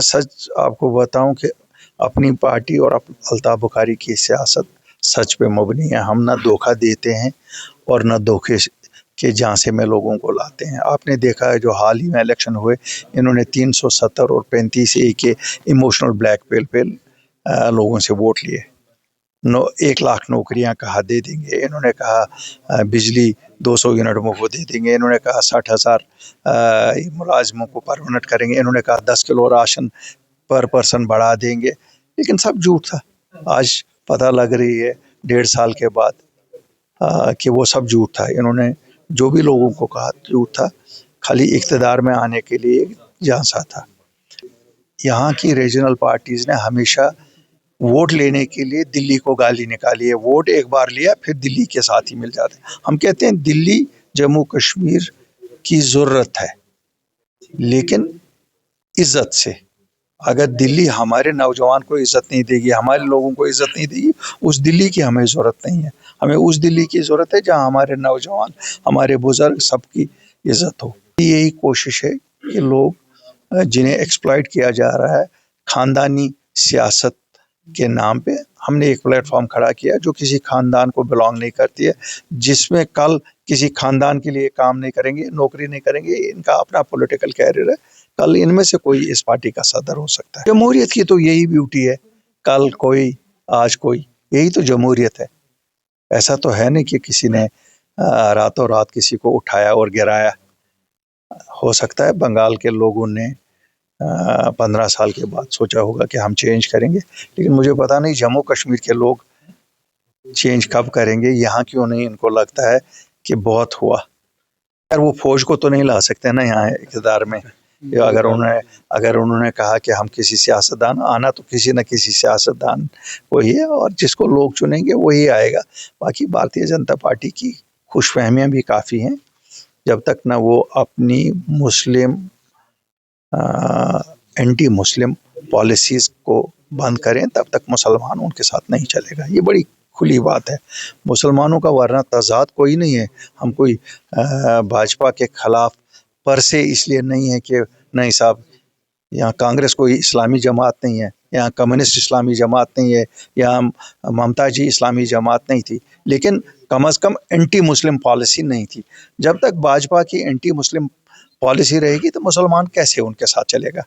सच आपको बताऊं कि अपनी पार्टी और अल्ताफ बुखारी की सियासत सच पे मबनी है। हम ना धोखा देते हैं और न धोखे के झांसे में लोगों को लाते हैं। आपने देखा है जो हाल ही में इलेक्शन हुए, इन्होंने 370 और 35A के इमोशनल ब्लैकमेल पे लोगों से वोट लिए। 1 लाख नौकरियां कहा दे देंगे, इन्होंने कहा बिजली 200 यूनिट मुफ्त दे देंगे, इन्होंने कहा 60,000 मुलाजमों को परमानेंट करेंगे, इन्होंने कहा 10 किलो राशन पर पर्सन बढ़ा देंगे, लेकिन सब झूठ था। आज पता लग रही है 1.5 साल के बाद कि वो सब झूठ था। इन्होंने जो भी लोगों को कहा झूठ था, खाली इक़्तिदार में आने के लिए झांसा था। यहाँ की रीजनल पार्टीज़ ने हमेशा वोट लेने के लिए दिल्ली को गाली निकाली है। वोट एक बार लिया फिर दिल्ली के साथ ही मिल जाते हैं। हम कहते हैं दिल्ली जम्मू कश्मीर की ज़रूरत है, लेकिन इज्जत से। अगर दिल्ली हमारे नौजवान को इज्जत नहीं देगी, हमारे लोगों को इज्जत नहीं देगी, उस दिल्ली की हमें ज़रूरत नहीं है। हमें उस दिल्ली की ज़रूरत है जहां हमारे नौजवान, हमारे बुजुर्ग सबकी इज्जत हो। यही कोशिश है कि लोग जिन्हें एक्सप्लॉइट किया जा रहा है ख़ानदानी सियासत के नाम पे, हमने एक प्लेटफॉर्म खड़ा किया जो किसी खानदान को बिलोंग नहीं करती है, जिसमें कल किसी खानदान के लिए काम नहीं करेंगे, नौकरी नहीं करेंगे, इनका अपना पॉलिटिकल कैरियर है। कल इनमें से कोई इस पार्टी का सदर हो सकता है। जमहूरियत की तो यही ब्यूटी है, कल कोई आज कोई, यही तो जमहूरियत है। ऐसा तो है नहीं कि किसी ने रातों रात किसी को उठाया और गिराया। हो सकता है बंगाल के लोगों ने 15 साल के बाद सोचा होगा कि हम चेंज करेंगे, लेकिन मुझे पता नहीं जम्मू कश्मीर के लोग चेंज कब करेंगे। यहाँ क्यों नहीं, इनको लगता है कि बहुत हुआ। यार वो फौज को तो नहीं ला सकते ना यहाँ इक़्तिदार में। अगर उन्होंने कहा कि हम किसी सियासतदान, आना तो किसी न किसी सियासतदान को ही है, और जिसको लोग चुनेंगे वही आएगा। बाकी भारतीय जनता पार्टी की खुशफहमियाँ भी काफ़ी हैं। जब तक ना वो अपनी मुस्लिम एंटी मुस्लिम पॉलिसीज़ को बंद करें, तब तक मुसलमान उनके साथ नहीं चलेगा। ये बड़ी खुली बात है। मुसलमानों का वरना तज़ाद कोई नहीं है। हम कोई भाजपा के खिलाफ पर से इसलिए नहीं है कि नहीं साहब यहाँ कांग्रेस कोई इस्लामी जमात नहीं है, यहाँ कम्युनिस्ट इस्लामी जमात नहीं है, यहाँ ममता जी इस्लामी जमात नहीं थी, लेकिन कम अज़ कम एंटी मुस्लिम पॉलिसी नहीं थी। जब तक भाजपा की एंटी मुस्लिम पॉलिसी रहेगी तो मुसलमान कैसे उनके साथ चलेगा।